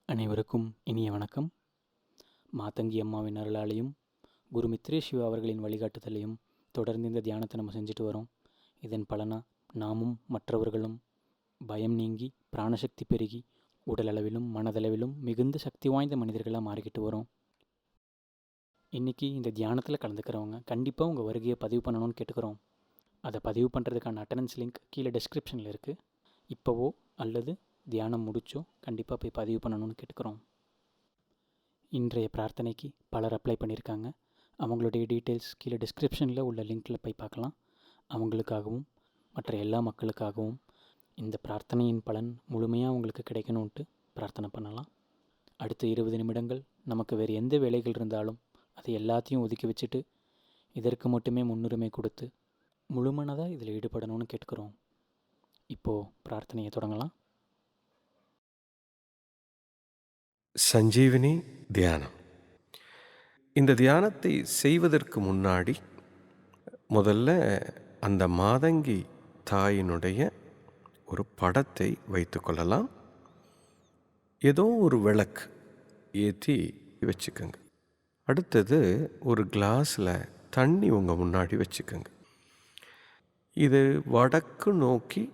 அனைவருக்கும் இனிய வணக்கம். மாதங்கி அம்மாவின் அருளாலையும் குரு மித்ரே சிவா அவர்களின் வழிகாட்டுதலையும் தொடர்ந்து இந்த தியானத்தை நம்ம செஞ்சுட்டு வரோம். இதன் பலனாக நாமும் மற்றவர்களும் பயம் நீங்கி பிராணசக்தி பெருகி உடலளவிலும் மனதளவிலும் மிகுந்த சக்தி வாய்ந்த மனிதர்களாக மாறிக்கிட்டு வரோம். இன்றைக்கி இந்த தியானத்தில் கலந்துக்கிறவங்க கண்டிப்பாக உங்கள் வருகையை பதிவு பண்ணணும்னு கேட்டுக்கிறோம். அதை பதிவு பண்ணுறதுக்கான அட்டண்டன்ஸ் லிங்க் கீழே டிஸ்கிரிப்ஷனில் இருக்குது. இப்போவோ அல்லது தியானம் முடிச்சோ கண்டிப்பாக போய் பதிவு பண்ணணும்னு கேட்டுக்கிறோம். இன்றைய பிரார்த்தனைக்கு பலர் அப்ளை பண்ணியிருக்காங்க. அவங்களுடைய டீட்டெயில்ஸ் கீழே டிஸ்கிரிப்ஷனில் உள்ள லிங்க்கில் போய் பார்க்கலாம். அவங்களுக்காகவும் மற்ற எல்லா மக்களுக்காகவும் இந்த பிரார்த்தனையின் பலன் முழுமையாக அவங்களுக்கு கிடைக்கணும்ன்ட்டு பிரார்த்தனை பண்ணலாம். அடுத்த 20 நிமிடங்கள் நமக்கு வேறு எந்த வேலைகள் இருந்தாலும் அதை எல்லாத்தையும் ஒதுக்கி வச்சுட்டு இதற்கு மட்டுமே முன்னுரிமை கொடுத்து முழுமனதாக இதில் ஈடுபடணும்னு கேட்குறோம். இப்போது பிரார்த்தனையை தொடங்கலாம். சஞ்சீவினி தியானம். இந்த தியானத்தை செய்வதற்கு முன்னாடி முதல்ல அந்த மாதங்கி தாயினுடைய ஒரு படத்தை வைத்து கொள்ளலாம். ஏதோ ஒரு விளக்கு ஏற்றி வச்சுக்கோங்க. அடுத்தது ஒரு கிளாஸில் தண்ணி உங்கள் முன்னாடி வச்சுக்கோங்க. இது வடக்கு நோக்கி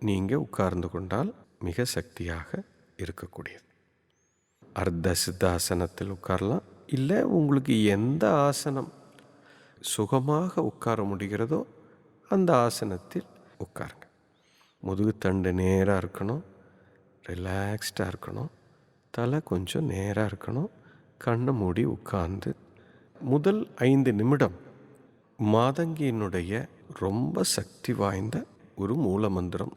நீங்கள் உட்கார்ந்து கொண்டால் மிக சக்தியாக இருக்கக்கூடியது. அர்த்த சித்தாசனத்தில் உட்காரலாம். இல்லை உங்களுக்கு எந்த ஆசனம் சுகமாக உட்கார முடிகிறதோ அந்த ஆசனத்தில் உட்காருங்க. முதுகுத்தண்டு நேராக இருக்கணும், ரிலாக்ஸ்டாக இருக்கணும், தலை கொஞ்சம் நேராக இருக்கணும். கண்ணை மூடி உட்கார்ந்து முதல் 5 நிமிடம் மாதங்கியினுடைய ரொம்ப சக்தி வாய்ந்த ஒரு மூல மந்திரம்,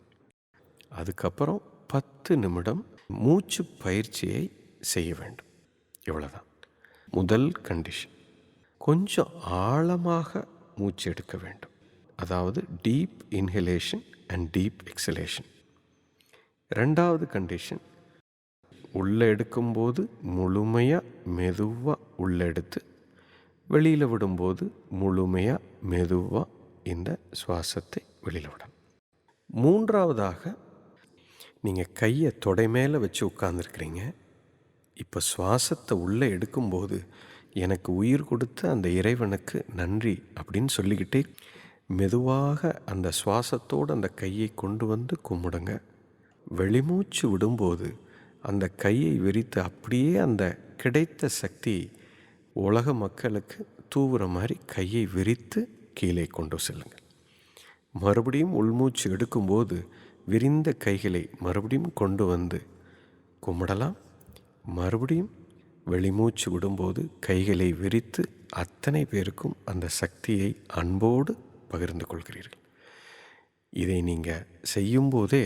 அதுக்கப்புறம் 10 நிமிடம் மூச்சு பயிற்சியை செய்ய வேண்டும். இவ்வளோதான் முதல் கண்டிஷன். கொஞ்சம் ஆழமாக மூச்சு எடுக்க வேண்டும். அதாவது deep inhalation and deep exhalation. 2வது கண்டிஷன், உள்ளே எடுக்கும்போது முழுமையாக மெதுவாக உள்ளே எடுத்து வெளியில் விடும்போது முழுமையாக மெதுவாக இந்த சுவாசத்தை வெளியில் விடணும். 3வதாக, நீங்கள் கையை தொடை மேலே வச்சு உட்கார்ந்துருக்கிறீங்க. இப்போ சுவாசத்தை உள்ளே எடுக்கும்போது எனக்கு உயிர் கொடுத்த அந்த இறைவனுக்கு நன்றி அப்படின்னு சொல்லிக்கிட்டே மெதுவாக அந்த சுவாசத்தோடு அந்த கையை கொண்டு வந்து கும்பிடுங்க. வெளிமூச்சு விடும்போது அந்த கையை விரித்து அப்படியே அந்த கிடைத்த சக்தி உலக மக்களுக்கு தூவுற மாதிரி கையை விரித்து கீழே கொண்டு செல்லுங்கள். மறுபடியும் உள்மூச்சு எடுக்கும்போது விரிந்த கைகளை மறுபடியும் கொண்டு வந்து கும்பிடலாம். மறுபடியும் வெளிமூச்சு விடும்போது கைகளை விரித்து அத்தனை பேருக்கும் அந்த சக்தியை அன்போடு பகிர்ந்து கொள்கிறீர்கள். இதை நீங்கள் செய்யும்போதே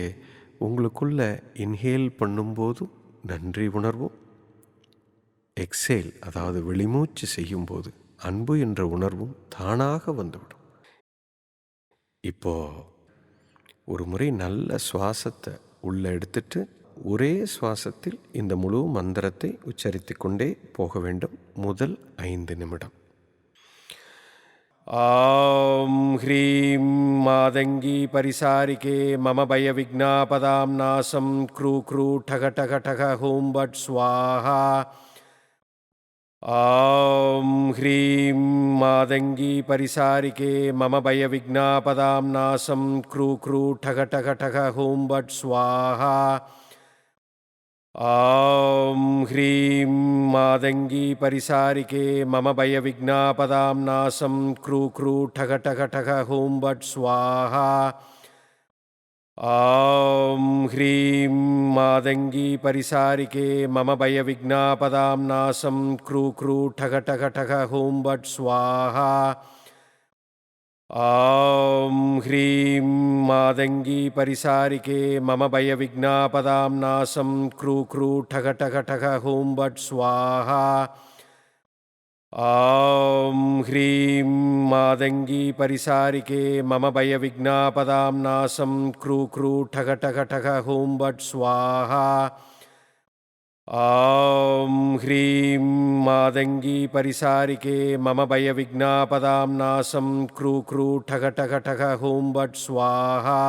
உங்களுக்குள்ள இன்ஹேல் பண்ணும்போதும் நன்றி உணர்வும், எக்ஸேல் அதாவது வெளிமூச்சு செய்யும்போது அன்பு என்ற உணர்வும் தானாக வந்துவிடும். இப்போது ஒரு முறை நல்ல சுவாசத்தை உள்ளே எடுத்துட்டு ஒரே சுவாசத்தில் இந்த முழு மந்திரத்தை உச்சரித்து கொண்டே போக வேண்டும். முதல் 5 நிமிடம். ஆம் ஹ்ரீம் மாதங்கி பரிசாரிகே மம பய விக்னாபதாம் நாசம் க்ரூ க்ரூ டக டக டக ஹூம் பட் ஸ்வாஹா. ஆம் ஹ்ரீம் மாதங்கி பரிசாரிகே மம பய விக்னாபதாம் நாசம் க்ரூ க்ரூ டக டக டக ஹூம் பட் ஸ்வாஹா. ஆம் ஹ்ரீம் மாதங்கி பரிசாரிகே மம பய விக்னாபதாம் நாசம் க்ரூ க்ரூ டக டக டக ஹூம் பட் ஸ்வாஹா. ஆம் ஹ்ரீம் மாதங்கி பரிசாரிகே மம பய விக்னாபதாம் நாசம் க்ரூ க்ரூ டக டக டக ஹூம் பட் ஸ்வாஹா. ஆம் ஹ்ரீம் மாதங்கி பரிசாரிகே மம பய விக்னாபதாம் நாசம் க்ரூ க்ரூ டக டக டக ஹூம் பட் ஸ்வாஹா. ஆம் ஹ்ரீம் மாதங்கி பரிசாரிகே மம பய விக்னாபதாம் நாசம் க்ரூ க்ரூ டக டக டக ஹூம் பட் ஸ்வாஹா. ஆம் ஹ்ரீம் மாதங்கி பரிசாரிகே மம பய விக்னாபதாம் நாசம் க்ரூ க்ரூ டக டக டக ஹூம் பட் ஸ்வாஹா.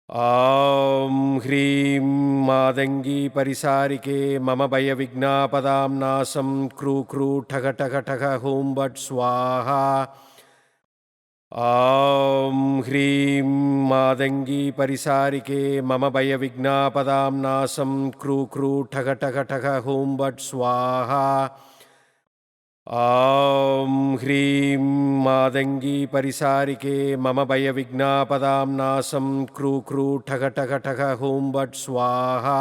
ॐ ह्रीं मादङ्गी परिसारिके मम भयविघ्नापदां नाशं क्रू क्रू ठग ठग ठग हुं बट् स्वाहा। ॐ ह्रीं मादङ्गी परिसारिके मम भयविघ्नापदां नाशं क्रू क्रू ठग ठग ठग हुं बट् स्वाहा। ॐ ह्रीं मादङ्गी परिसारिके मम भयविघ्नापदां नाशं क्रू क्रू ठग ठग ठग हुं बट् स्वाहा।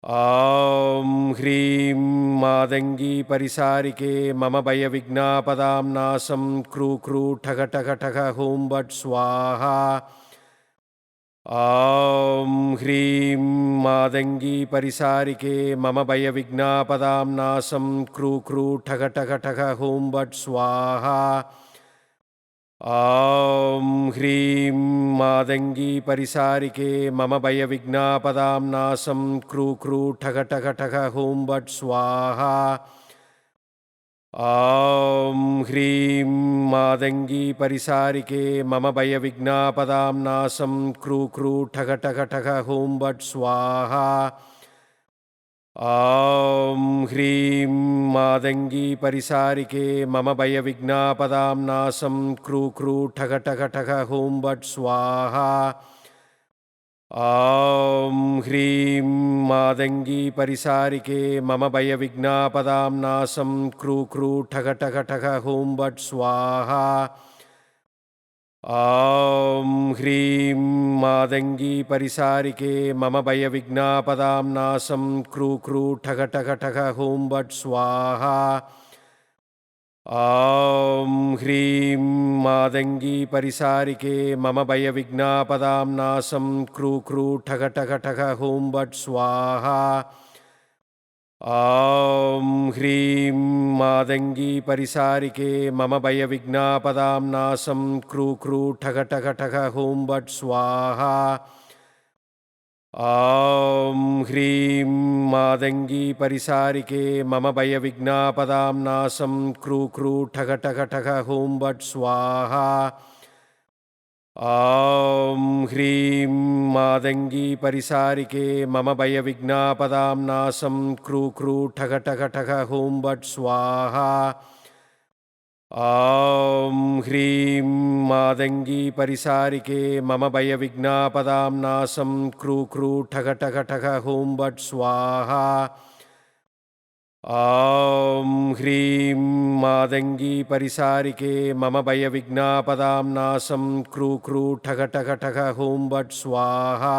ॐ ह्रीं मादङ्गी परिसारिके मम भयविघ्नापदां नाशं क्रू क्रू ठग ठग ठग हुं बट् स्वाहा। ॐ ह्रीं मादङ्गी परिसारिके मम भयविघ्नापदां नाशं क्रू क्रू ठग ठग ठग हुं बट् स्वाहा। ॐ ह्रीं मादङ्गी परिसारिके मम भयविघ्नापदां नाशं क्रू क्रू ठग ठग ठग हुं बट् स्वाहा। ॐ ह्रीं मादङ्गी परिसारिके मम भयविघ्नापदां नाशं क्रू क्रू ठग ठग ठग हुं बट् स्वाहा। ॐ ह्रीं मादङ्गी परिसारिके मम भयविघ्नापदां नाशं क्रू क्रू ठग ठग ठग हुं बट् स्वाहा। ॐ ह्रीं मादङ्गी परिसारिके मम भयविघ्नापदां नाशं क्रू क्रू ठग ठग ठग हुं बट् स्वाहा। ॐ ह्रीं मादङ्गी परिसारिके मम भयविघ्नापदां नाशं क्रू क्रू ठग ठग ठग हुं बट् स्वाहा। ॐ ह्रीं मादङ्गी परिसारिके मम भयविघ्नापदां नाशं क्रू क्रू ठग ठग ठग हुं बट् स्वाहा। ॐ ह्रीं मादङ्गी परिसारिके मम भयविघ्नापदां नाशं क्रू क्रू ठग ठग ठग हुं बट् स्वाहा। ॐ ह्रीं मादङ्गी परिसारिके मम भयविघ्नापदां नाशं क्रू क्रू ठग ठग ठग हुं बट् स्वाहा। ॐ ह्रीं मादङ्गी परिसारिके मम भयविघ्नापदां नाशं क्रू क्रू ठग ठग ठग हुं बट् स्वाहा। ॐ ह्रीं मादङ्गी परिसारिके मम भयविघ्नापदां नाशं क्रू क्रू ठग ठग ठग हुं बट् स्वाहा। ॐ ह्रीं मादङ्गी परिसारिके मम भयविघ्नापदां नाशं क्रू क्रू ठग ठग ठग हुं बट् स्वाहा।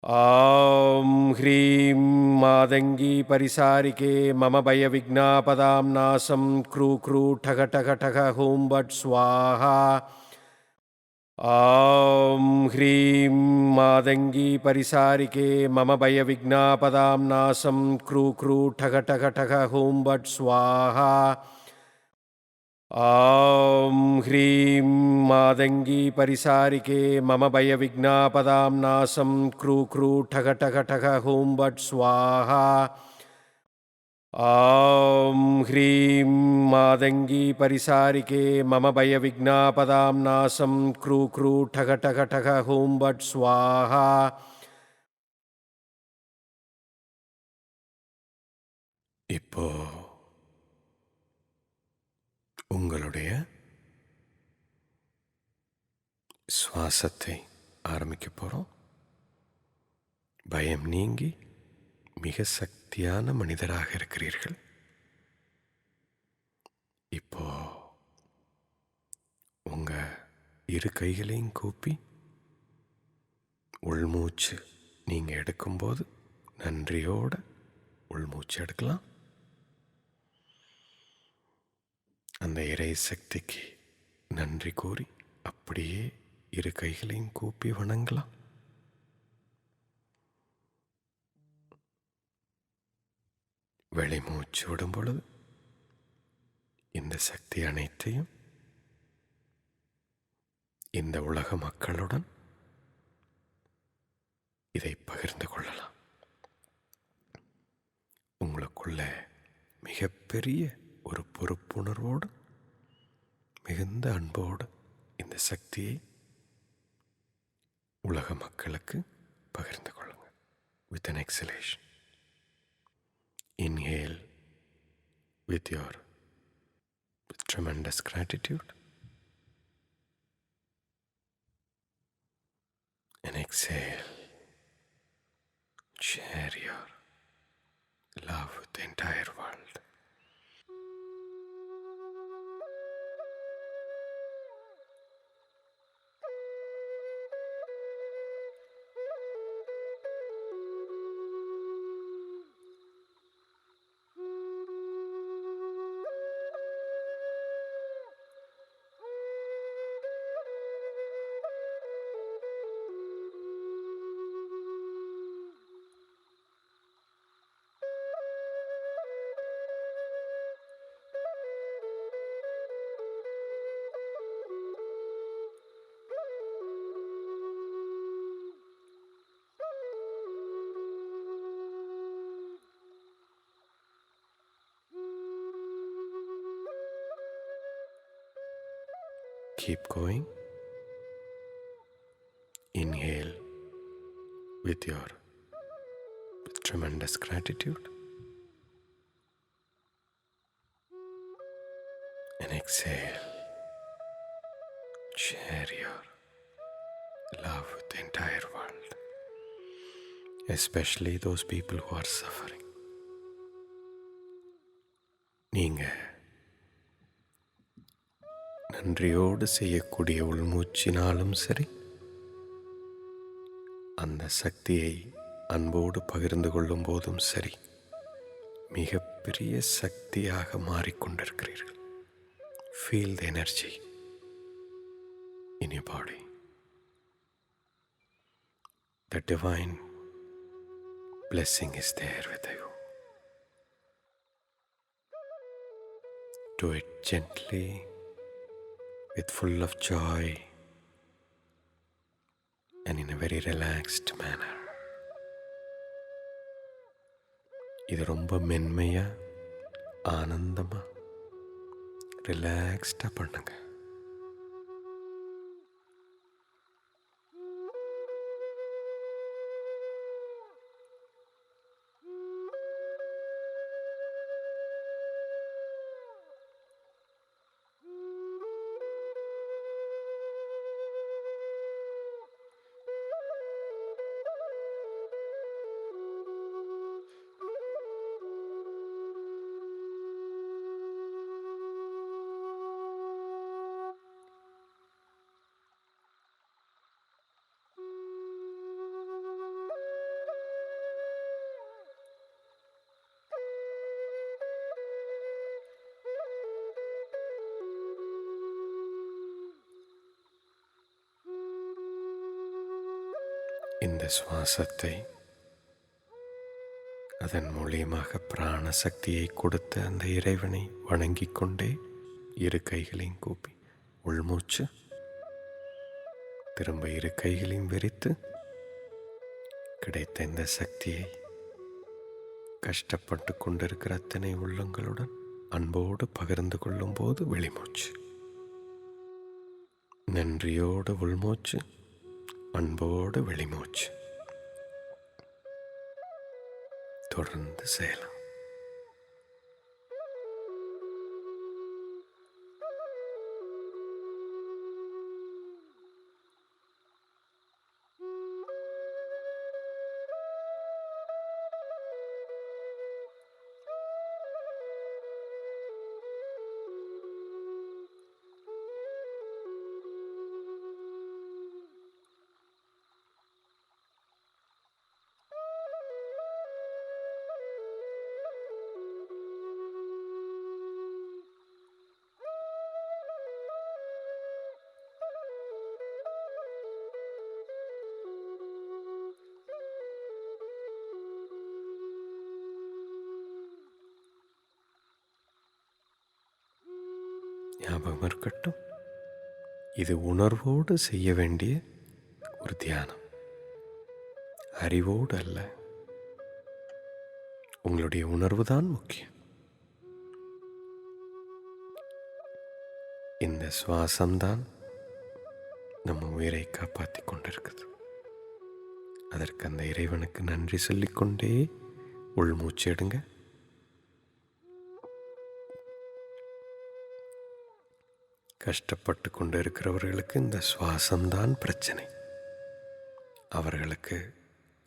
ॐ ह्रीं मादङ्गी परिसारिके मम भयविघ्नापदां नाशं क्रू क्रू ठग ठग ठग हुं बट् स्वाहा। ॐ ह्रीं मादङ्गी परिसारिके मम भयविघ्नापदां नाशं क्रू क्रू ठग ठग ठग हुं बट् स्वाहा। ॐ ह्रीं मादङ्गी परिसारिके मम भयविघ्नापदां नाशं क्रू क्रू ठग ठग ठग हुं बट् स्वाहा। ॐ ह्रीं मादङ्गी परिसारिके मम भयविघ्नापदां नाशं क्रू क्रू ठग ठग ठग हुं बट् स्वाहा। இப்போ உங்களுடைய சுவாசத்தை ஆரம்பிக்க போகிறோம். பயம் நீங்கி மிக சக்தியான மனிதராக இருக்கிறீர்கள். இப்போ உங்கள் இரு கைகளையும் கூப்பி உள்மூச்சு நீங்கள் எடுக்கும்போது நன்றியோடு உள்மூச்சு எடுக்கலாம். அந்த இறை சக்திக்கு நன்றி கூறி அப்படியே இரு கைகளையும் கூப்பி வணங்கலாம். வெளிமூச்சு விடும் பொழுது இந்த சக்தி அனைத்தையும் இந்த உலக மக்களுடன் இதை பகிர்ந்து கொள்ளலாம். உங்களுக்குள்ள மிகப்பெரிய ஒரு பொறுப்புணர்வோடு மிகுந்த அன்போடு இந்த சக்தியை உலக மக்களுக்கு பகிர்ந்து கொள்ளுங்கள். With an exhalation. Inhale with tremendous gratitude. And exhale. Share your love with the entire world. Keep going. Inhale with tremendous gratitude. And exhale. Share your love with the entire world, especially those people who are suffering. நீங்கள் நன்றியோடு செய்யக்கூடிய உள்மூச்சினாலும் சரி, அந்த சக்தியை அன்போடு பகிர்ந்து கொள்ளும் போதும் சரி, மிகப்பெரிய சக்தியாக மாறிக்கொண்டிருக்கிறீர்கள். Feel the energy in your body. The divine blessing is there with you. Do it gently, with full of joy and in a very relaxed manner. இது ரொம்ப மென்மையா, ஆனந்தமா, ரிலாக்ஸ்டா பண்ணுங்க. இந்த சுவாசத்தை அதன் மூலியமாக பிராண சக்தியை கொடுத்த அந்த இறைவனை வணங்கிக் கொண்டே இரு கைகளையும் கூப்பி உள்மூச்சு, திரும்ப இரு கைகளையும் விரித்து கிடைத்த இந்த சக்தியை கஷ்டப்பட்டு கொண்டிருக்கிற அத்தனை உள்ளங்களுடன் அன்போடு பகிர்ந்து கொள்ளும் போது வெளிமூச்சு. நன்றியோடு உள்மூச்சு, அன்போடு வெளிமூச்சு. தொடர்ந்து செய்யலாம். ஞாபகம் இருக்கட்டும், இது உணர்வோடு செய்ய வேண்டிய ஒரு தியானம், அறிவோடு அல்ல. உங்களுடைய உணர்வு தான் முக்கியம். இந்த சுவாசம்தான் நம்ம உயிரை காப்பாற்றி கொண்டிருக்குது. அதற்கு அந்த இறைவனுக்கு நன்றி சொல்லிக்கொண்டே உள்மூச்சு எடுங்க. கஷ்டப்பட்டு கொண்டு இருக்கிறவர்களுக்கு இந்த சுவாசம்தான் பிரச்சனை. அவர்களுக்கு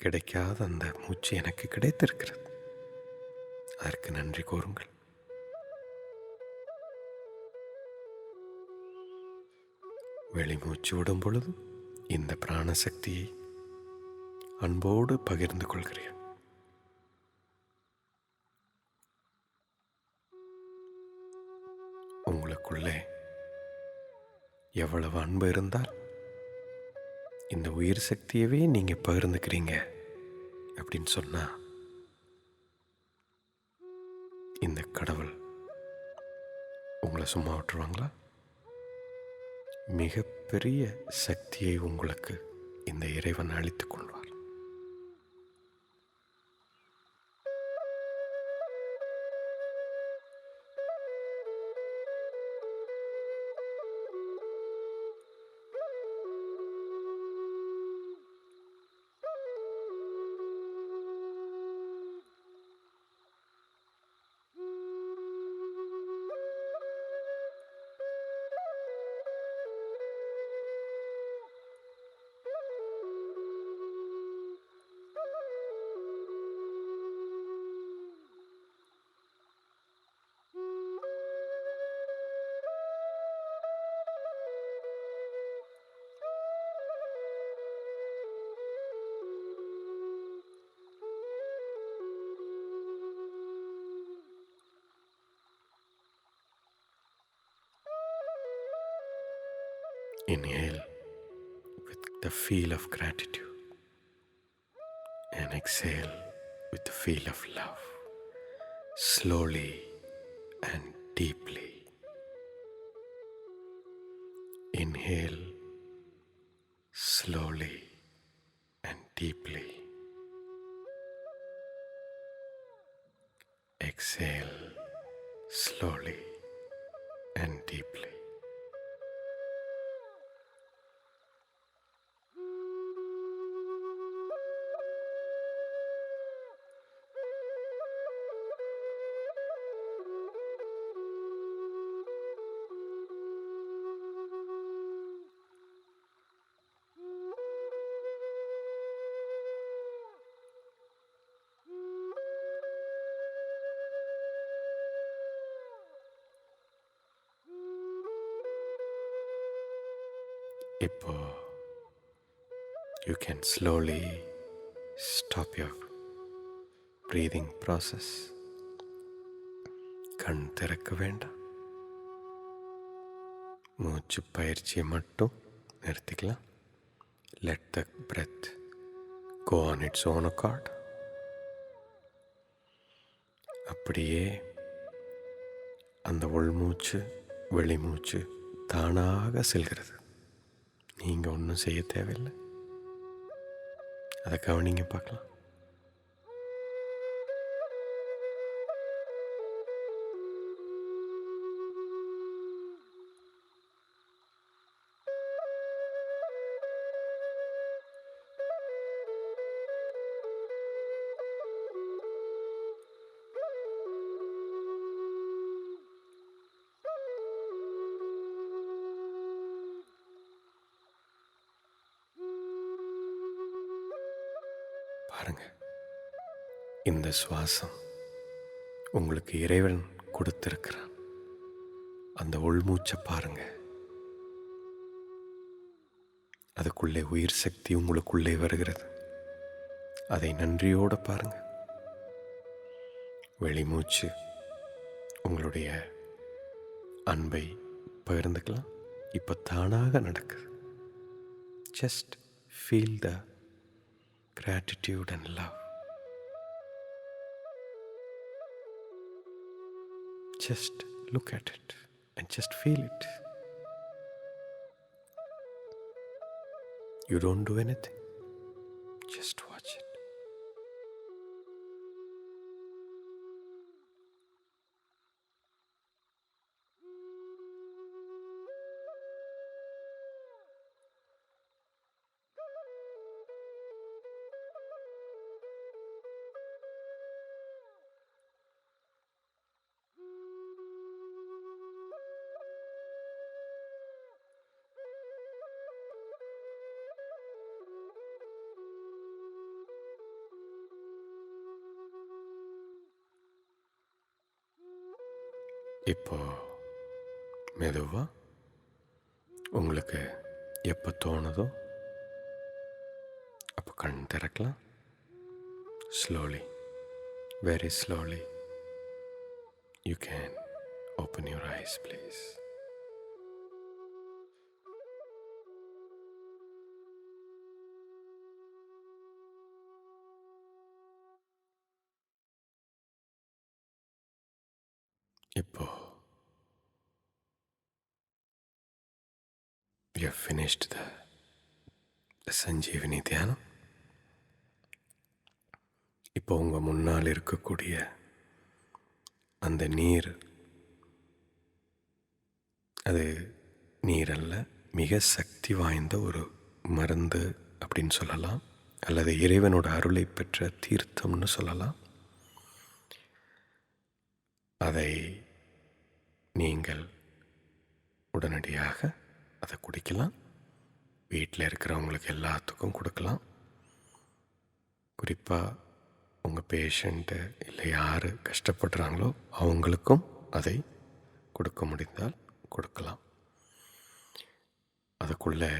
கிடைக்காத அந்த மூச்சு எனக்கு கிடைத்திருக்கிறது. அதற்கு நன்றி கூறுங்கள். வெளிமூச்சு விடும் பொழுது இந்த பிராணசக்தியை அன்போடு பகிர்ந்து கொள்கிறேன். உங்களுக்குள்ளே எவ்வளவு அன்பு இருந்தால் இந்த உயிர் சக்தியவே நீங்கள் பகிர்ந்துக்கிறீங்க அப்படின்னு சொன்னால் இந்த கடவுள் உங்களை சும்மா விட்டுருவாங்களா? மிகப்பெரிய சக்தியை உங்களுக்கு இந்த இறைவன் அளித்துக் கொள்வார். Inhale with the feel of gratitude and exhale with the feel of love, slowly and deeply. Inhale slowly and deeply. Exhale slowly and deeply. இப்போ you can slowly stop your breathing process. கண் திறக்க வேண்டாம். மூச்சு பயிற்சியை மட்டும் நிறுத்திக்கலாம். Let the breath go on its own accord. அப்படியே அந்த உள்மூச்சு வெளிமூச்சு தானாக செல்கிறது. நீங்கள் ஒன்றும் செய்ய தேவையில்லை. அதை கவனிங்க பார்க்கலாம். பாருங்க, இந்த சுவாசம் உங்களுக்கு இறைவன் கொடுத்திருக்கிறான். அந்த உள்மூச்சை பாருங்க. அதுக்குள்ளே உயிர் சக்தி உங்களுக்குள்ளே வருகிறது. அதை நன்றியோடு பாருங்க. வெளிமூச்சு உங்களுடைய அன்பை பகிர்ந்துக்கலாம். இப்போ தானாக நடக்குது. Just feel the gratitude and love. Just look at it and just feel it. You don't do anything. Just watch it. இப்போ மெதுவாக உங்களுக்கு எப்போ தோணுதோ அப்போ கண் திறக்கலாம். Slowly, very slowly you can open your eyes please. இப்போ you have finished the Sanjeevini தியானம். இப்போ உங்கள் முன்னால் இருக்கக்கூடிய அந்த நீர், அது நீர் அல்ல, மிக சக்தி வாய்ந்த ஒரு மருந்து அப்படின்னு சொல்லலாம், அல்லது இறைவனோட அருளை பெற்ற தீர்த்தம்னு சொல்லலாம். அதை நீங்கள் உடனடியாக அதை குடிக்கலாம். வீட்டில் இருக்கிறவங்களுக்கு எல்லாத்துக்கும் கொடுக்கலாம். குறிப்பாக உங்கள் பேஷண்ட்டு இல்லை யார் கஷ்டப்படுறாங்களோ அவங்களுக்கும் அதை கொடுக்க முடிந்தால் கொடுக்கலாம். அதுக்குள்ளே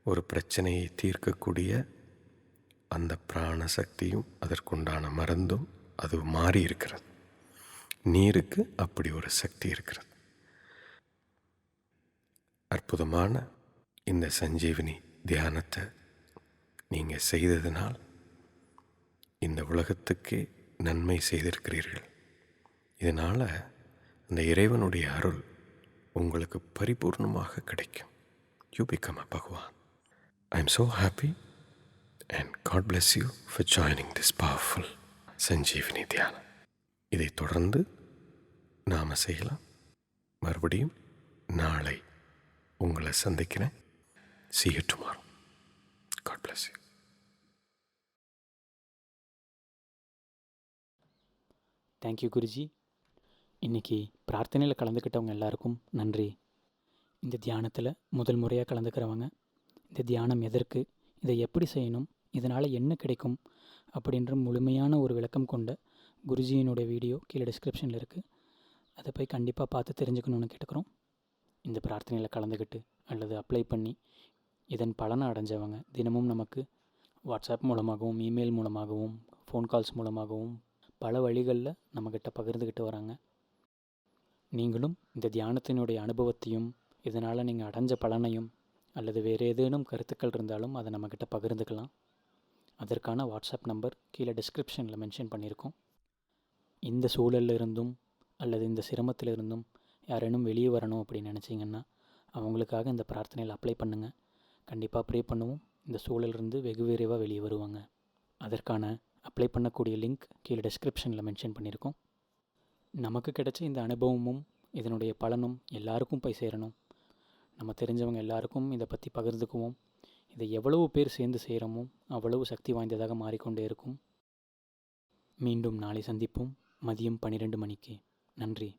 ஒரு பிரச்சனையை தீர்க்கக்கூடிய அந்த பிராண சக்தியும் அதற்குண்டான மருந்தும் அது மாறி இருக்கிறது. நீருக்கு அப்படி ஒரு சக்தி இருக்கிறது. அற்புதமான இந்த சஞ்சீவினி தியானத்தை நீங்கள் செய்ததினால் இந்த உலகத்துக்கே நன்மை செய்திருக்கிறீர்கள். இதனால் அந்த இறைவனுடைய அருள் உங்களுக்கு பரிபூர்ணமாக கிடைக்கும். You become a Bhagavan. I am so happy and God bless you for joining this powerful Sanjeevini தியானம். இதை தொடர்ந்து நாம் செய்யலாம். மறுபடியும் நாளை உங்களை சந்திக்கிறேன். See you tomorrow. God bless you. Thank you Guruji. இன்றைக்கி பிரார்த்தனையில் கலந்துக்கிட்டவங்க எல்லாருக்கும் நன்றி. இந்த தியானத்தில் முதல் முறையாக கலந்துக்கிறவங்க, இந்த தியானம் எதற்கு, இதை எப்படி செய்யணும், இதனால் என்ன கிடைக்கும் அப்படின்ற முழுமையான ஒரு விளக்கம் கொண்ட குருஜியினுடைய வீடியோ கீழே டிஸ்கிரிப்ஷனில் இருக்குது. அதை போய் கண்டிப்பாக பார்த்து தெரிஞ்சுக்கணுன்னு கேட்டுக்கிறோம். இந்த பிரார்த்தனையில் கலந்துக்கிட்டு அல்லது அப்ளை பண்ணி இதன் பலனை அடைஞ்சவங்க தினமும் நமக்கு வாட்ஸ்அப் மூலமாகவும், இமெயில் மூலமாகவும், ஃபோன் கால்ஸ் மூலமாகவும் பல வழிகளில் நம்மக்கிட்ட பகிர்ந்துக்கிட்டு வராங்க. நீங்களும் இந்த தியானத்தினுடைய அனுபவத்தையும் இதனால் நீங்கள் அடைஞ்ச பலனையும் அல்லது வேறு ஏதேனும் கருத்துக்கள் இருந்தாலும் அதை நம்மக்கிட்ட பகிர்ந்துக்கலாம். அதற்கான வாட்ஸ்அப் நம்பர் கீழே டிஸ்கிரிப்ஷனில் மென்ஷன் பண்ணியிருக்கோம். இந்த சூழலில் இருந்தும் அல்லது இந்த சிரமத்தில் இருந்தும் யாரேனும் வெளியே வரணும் அப்படின்னு நினச்சிங்கன்னா அவங்களுக்காக இந்த பிரார்த்தனையில் அப்ளை பண்ணுங்கள். கண்டிப்பாக ப்ரே பண்ணுவோம். இந்த சூழலிருந்து வெகு விரைவாக வெளியே வருவாங்க. அதற்கான அப்ளை பண்ணக்கூடிய லிங்க் கீழே டிஸ்கிரிப்ஷனில் மென்ஷன் பண்ணியிருக்கோம். நமக்கு கிடைச்ச இந்த அனுபவமும் இதனுடைய பலனும் எல்லாருக்கும் போய் சேரணும். நம்ம தெரிஞ்சவங்க எல்லாருக்கும் இதை பற்றி பகிர்ந்துக்குவோம். இதை எவ்வளவு பேர் சேர்ந்து செய்கிறோமோ அவ்வளவு சக்தி வாய்ந்ததாக மாறிக்கொண்டே இருக்கும். மீண்டும் நாளை சந்திப்போம் மதியம் 12 மணிக்கு. நன்றி.